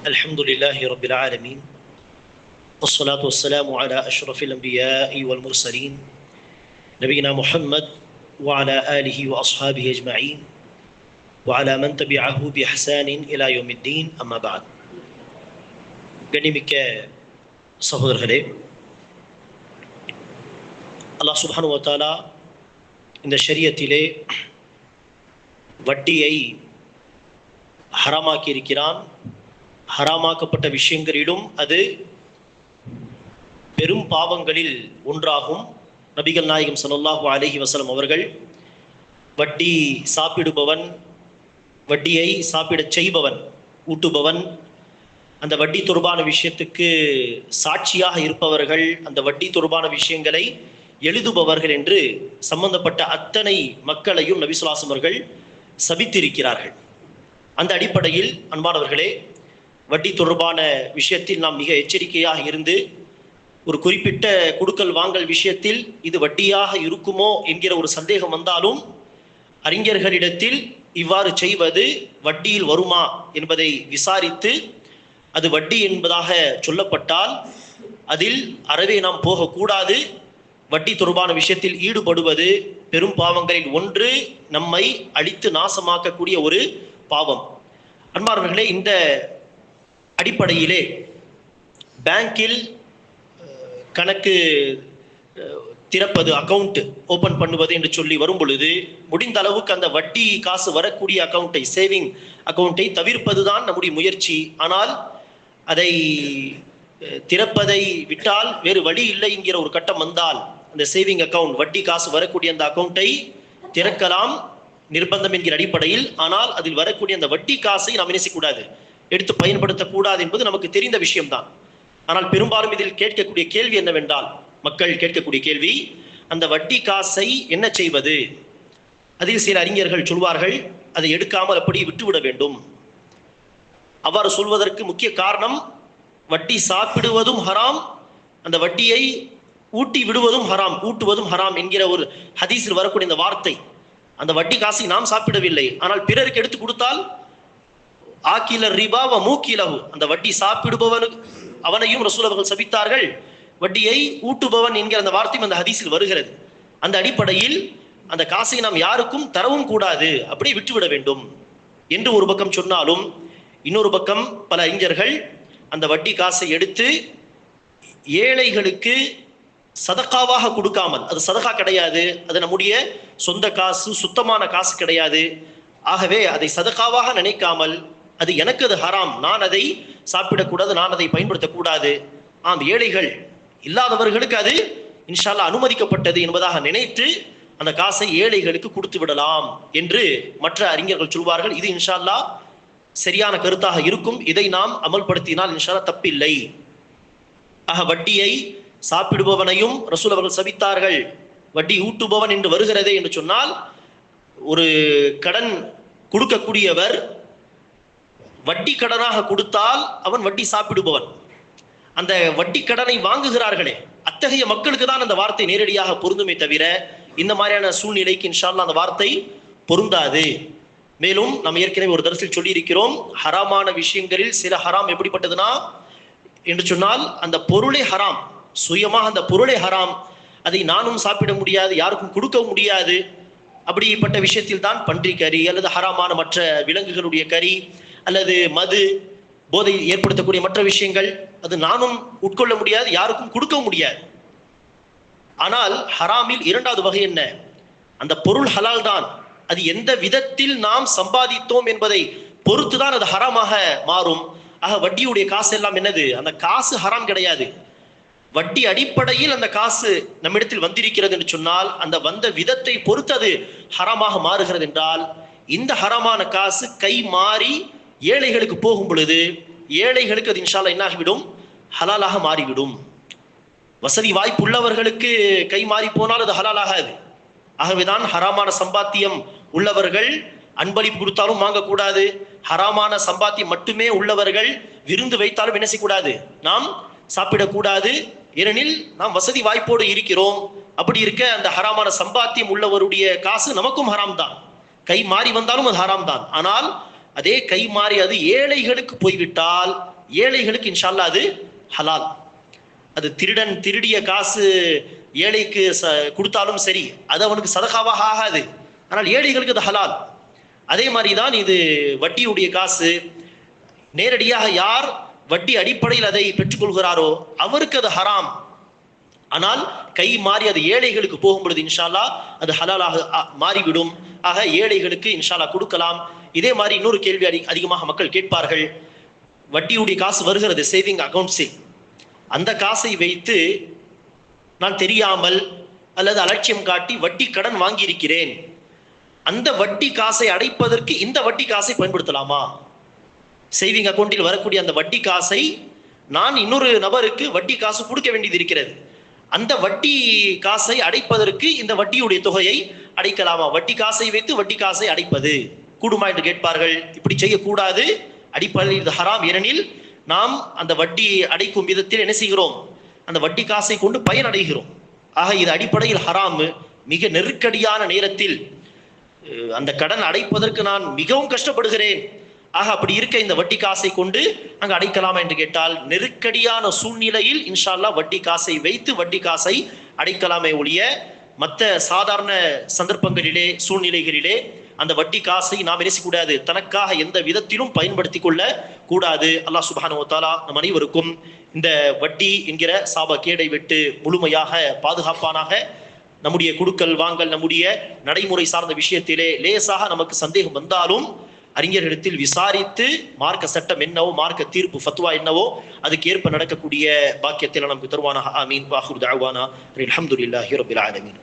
الحمد لله رب العالمين والصلاة والسلام على أشرف الأنبياء والمرسلين نبينا محمد وعلى آله وأصحابه أجمعين وعلى من تبعه بإحسان إلى يوم الدين أما بعد கண்ணிமிக்க சகோதரர்களே, அல்லாஹ் சுப்ஹானஹு வ தஆலா இந்த ஷரியத்திலே வட்டியை ஹராமாக்கி இருக்கிறான். ஹராமாக்கப்பட்ட விஷயங்களிலும் அது பெரும் பாவங்களில் ஒன்றாகும். நபிகள் நாயகம் ஸல்லல்லாஹு அலைஹி வஸல்லம் அவர்கள் வட்டி சாப்பிடுபவன், வட்டியை சாப்பிடச் செய்பவன், ஊட்டுபவன், அந்த வட்டி தொடர்பான விஷயத்துக்கு சாட்சியாக இருப்பவர்கள், அந்த வட்டி தொடர்பான விஷயங்களை எழுதுபவர்கள் என்று சம்பந்தப்பட்ட அத்தனை மக்களையும் நபி ஸல்லல்லாஹு அலைஹி வஸல்லம் அவர்கள் சபித்திருக்கிறார்கள். அந்த அடிப்படையில் அன்பானவர்களே, வட்டி தொடர்பான விஷயத்தில் நாம் மிக எச்சரிக்கையாக இருந்து ஒரு குறிப்பிட்ட கொடுக்கல் வாங்கல் விஷயத்தில் இது வட்டியாக இருக்குமோ என்கிற ஒரு சந்தேகம் வந்தாலும் அறிஞர்களிடத்தில் இவ்வாறு செய்வது வட்டியில் வருமா என்பதை விசாரித்து அது வட்டி என்பதாக சொல்லப்பட்டால் அதில் அறவே நாம் போகக்கூடாது. வட்டி தொடர்பான விஷயத்தில் ஈடுபடுவது பெரும் பாவங்களில் ஒன்று, நம்மை அழித்து நாசமாக்கக்கூடிய ஒரு பாவம். அன்பார்வர்களே, இந்த அடிப்படையிலே பேங்கில் கணக்கு திறப்பது, அக்கௌண்ட் ஓபன் பண்ணுவது என்று சொல்லி வரும் பொழுது முடிந்த அளவுக்கு அந்த வட்டி காசு வரக்கூடிய அக்கௌண்ட்டை, சேவிங் அக்கௌண்ட்டை தவிர்ப்பதுதான் நம்முடைய முயற்சி. ஆனால் அதை திறப்பதை விட்டால் வேறு வழி இல்லை என்கிற ஒரு கட்டம் வந்தால் அந்த சேவிங் அக்கௌண்ட், வட்டி காசு வரக்கூடிய அந்த அக்கௌண்ட்டை திறக்கலாம் நிர்பந்தம் என்கிற அடிப்படையில். ஆனால் அதில் வரக்கூடிய அந்த வட்டி காசை நாம் என்ன செய்யக்கூடாது, எடுத்து பயன்படுத்தக்கூடாது என்பது நமக்கு தெரிந்த விஷயம்தான். ஆனால் பெரும்பாலும் இதில் கேட்கக்கூடிய கேள்வி என்னவென்றால், மக்கள் கேட்கக்கூடிய கேள்வி, அந்த வட்டி காசை என்ன செய்வது? அதில் சில அறிஞர்கள் சொல்வார்கள், அதை எடுக்காமல் அப்படி விட்டுவிட வேண்டும். அவ்வாறு சொல்வதற்கு முக்கிய காரணம், வட்டி சாப்பிடுவதும் ஹராம், அந்த வட்டியை ஊட்டி விடுவதும் ஹராம், ஊட்டுவதும் ஹராம் என்கிற ஒரு ஹதீஸில் வரக்கூடிய இந்த வார்த்தை. அந்த வட்டி காசை நாம் சாப்பிடவில்லை, ஆனால் பிறருக்கு எடுத்து கொடுத்தால் ஆக்கில ரிபா வ மூக்கிலஹு, அந்த வட்டி சாப்பிடுபவன் அவனையும் ரசூல் அவர்கள் சபித்தார்கள், வட்டியை ஊட்டுபவன் என்கிற அந்த வார்த்தையும் அந்த ஹதீஸில் வருகிறது. அந்த அடிப்படையில் அந்த காசை நாம் யாருக்கும் தரவும் கூடாது, அப்படியே விட்டுவிட வேண்டும் என்று ஒரு பக்கம் சொன்னாலும், இன்னொரு பக்கம் பல அறிஞர்கள் அந்த வட்டி காசை எடுத்து ஏழைகளுக்கு சதகாவாக கொடுக்காமல், அது சதகா கிடையாது, அது நம்முடைய சொந்த காசு, சுத்தமான காசு கிடையாது, ஆகவே அதை சதகாவாக நினைக்காமல் அது எனக்கு அது ஹராம், நான் அதை சாப்பிடக்கூடாது, நான் அதை பயன்படுத்தக்கூடாது, ஏழைகள் இல்லாதவர்களுக்கு அது இன்ஷா அல்லாஹ் அனுமதிக்கப்பட்டது என்பதாக நினைத்து அந்த காசை ஏழைகளுக்கு கொடுத்து விடலாம் என்று மற்ற அறிஞர்கள் சொல்வார்கள். இது இன்ஷா அல்லாஹ் சரியான கருத்தாக இருக்கும். இதை நாம் அமல்படுத்தினால் இன்ஷா அல்லாஹ் தப்பில்லை. ஆக வட்டியை சாப்பிடுபவனையும் ரசூல் அவர்கள் சபித்தார்கள். வட்டி ஊட்டுபவன் என்று வருகிறதே என்று சொன்னால், ஒரு கடன் கொடுக்கக்கூடியவர் வட்டி கடனாக கொடுத்தால் அவன் வட்டி சாப்பிடுபவன். அந்த வட்டி கடனை வாங்குகிறார்களே, அத்தகைய மக்களுக்கு தான் அந்த வார்த்தை நேரடியாக பொருந்துமே தவிர இந்த மாதிரியான சூழ்நிலைக்கு இன்ஷா அல்லாஹ் அந்த வார்த்தை பொருந்தாது. மேலும் நாம் ஏற்கனவே ஒரு தரிசில் சொல்லி இருக்கிறோம், ஹராமான விஷயங்களில் சில ஹராம் எப்படிப்பட்டதுன்னா என்று சொன்னால், அந்த பொருளே ஹராம், சுயமாக அந்த பொருளே ஹராம், அதை நானும் சாப்பிட முடியாது, யாருக்கும் கொடுக்க முடியாது. அப்படிப்பட்ட விஷயத்தில் தான் பன்றி கறி அல்லது ஹராமான மற்ற விலங்குகளுடைய கறி அல்லது மது, போதை ஏற்படுத்தக்கூடிய மற்ற விஷயங்கள், அது நானும் உட்கொள்ள முடியாது, யாருக்கும் கொடுக்க முடியாது. ஆனால் ஹராமில் இரண்டாவது வகை என்ன, அந்த பொருள் ஹலால் தான், அது எந்த விதத்தில் நாம் சம்பாதித்தோம் என்பதை பொறுத்துதான் அது ஹராமாக மாறும். ஆக வட்டியுடைய காசு எல்லாம் என்னது, அந்த காசு ஹராம் கிடையாது, வட்டி அடிப்படையில் அந்த காசு நம்மிடத்தில் வந்திருக்கிறது என்று சொன்னால் அந்த வந்த விதத்தை பொறுத்து அது ஹராமாக மாறுகிறது என்றால், இந்த ஹராமான காசு கை மாறி ஏழைகளுக்கு போகும் பொழுது ஏழைகளுக்கு அது இன்ஷா அல்லாஹ் என்னாகிவிடும், ஹலாலாக மாறிவிடும். வசதி வாய்ப்பு உள்ளவர்களுக்கு கை மாறி போனால் அது ஹலாலாகாது. ஆகவேதான் ஹராமான சம்பாத்தியம் உள்ளவர்கள் அன்பளிப்பு கொடுத்தாலும் வாங்கக்கூடாது, ஹராமான சம்பாத்தியம் மட்டுமே உள்ளவர்கள் விருந்து வைத்தாலும் என்ன செய்யக்கூடாது, நாம் சாப்பிடக்கூடாது. ஏனெனில் நாம் வசதி வாய்ப்போடு இருக்கிறோம். அப்படி இருக்க அந்த ஹராமான சம்பாத்தியம் உள்ளவருடைய காசு நமக்கும் ஹராம் தான், கை மாறி வந்தாலும் அது ஹராம் தான். ஆனால் அதே கை மாறி அது ஏழைகளுக்கு போய்விட்டால் ஏழைகளுக்கு இன்ஷா அல்லாஹ் அது ஹலால். அது திருடன் திருடிய காசு ஏழைக்கு கொடுத்தாலும் சரி, அது அவனுக்கு சதகாவாக ஆகாது. ஆனால் ஏழைகளுக்கு அது ஹலால். அதே மாதிரி தான் இது வட்டியுடைய காசு. நேரடியாக யார் வட்டி அடிப்படையில் அதை பெற்றுக்கொள்கிறாரோ அவருக்கு அது ஹராம். ஆனால் கை மாறி அது ஏழைகளுக்கு போகும் பொழுது இன்ஷா அல்லாஹ் அது ஹலாலாக மாறிவிடும். ஆக ஏழைகளுக்கு இன்ஷா அல்லாஹ் கொடுக்கலாம். இதே மாதிரி இன்னொரு கேள்வி அதிகமாக மக்கள் கேட்பார்கள். வட்டியுடைய காசு வருகிறது சேவிங் அக்கௌண்ட்ஸில், அந்த காசை வைத்து நான் தெரியாமல் அல்லது அலட்சியம் காட்டி வட்டி கடன் வாங்கியிருக்கிறேன், அந்த வட்டி காசை அடைப்பதற்கு இந்த வட்டி காசை பயன்படுத்தலாமா? சேவிங் அக்கௌண்டில் வரக்கூடிய அந்த வட்டி காசை நான் இன்னொரு நபருக்கு வட்டி காசு கொடுக்க வேண்டியது இருக்கிறது, அந்த வட்டி காசை அடைப்பதற்கு இந்த வட்டியுடைய தொகையை அடைக்கலாமா? வட்டி காசை வைத்து வட்டி காசை அடைப்பது கூடுமா என்று கேட்பார்கள். இப்படி செய்யக்கூடாது. அடிப்படையில் இது ஹராம். ஏனெனில் நாம் அந்த வட்டி அடைக்கும் விதத்தில் என்ன செய்கிறோம்? அந்த வட்டி காசை கொண்டு பயன் அடைகிறோம். ஆக இது அடிப்படையில் ஹராம். மிக நெருக்கடியான நேரத்தில் அந்த கடன் அடைப்பதற்கு நான் மிகவும் கஷ்டப்படுகிறேன். ஆக அப்படி இருக்க இந்த வட்டி காசை கொண்டு அங்கு அடைக்கலாமா என்று கேட்டால், நெருக்கடியான சூழ்நிலையில் இன்ஷா அல்லாஹ் வட்டி காசை வைத்து வட்டி காசை அடைக்கலாமே ஒழிய மற்ற சாதாரண சந்தர்ப்பங்களிலே சூழ்நிலைகளிலே அந்த வட்டி காசை நாம் கூடாது, தனக்காக எந்த விதத்திலும் பயன்படுத்தி கொள்ள கூடாது. அல்லாஹ் சுப்ஹானஹு வ தஆலா நம் அனைவருக்கும் இந்த வட்டி என்கிற சாபக்கேடை விட்டு முழுமையாக பாதுகாப்பானாக. நம்முடைய குடுக்கல் வாங்கல் நம்முடைய நடைமுறை சார்ந்த விஷயத்திலே லேசாக நமக்கு சந்தேகம் வந்தாலும் அறிஞர்களிடத்தில் விசாரித்து மார்க்க சட்டம் என்னவோ, மார்க்க தீர்ப்பு ஃபத்வா என்னவோ அதுக்கு ஏற்ப நடக்கக்கூடிய பாக்கியத்தில் நமக்கு தருவானாக. ஆமீன். வாஹிரு தஅவானா அல்ஹம்துலில்லாஹி ரப்பில் ஆலமீன்.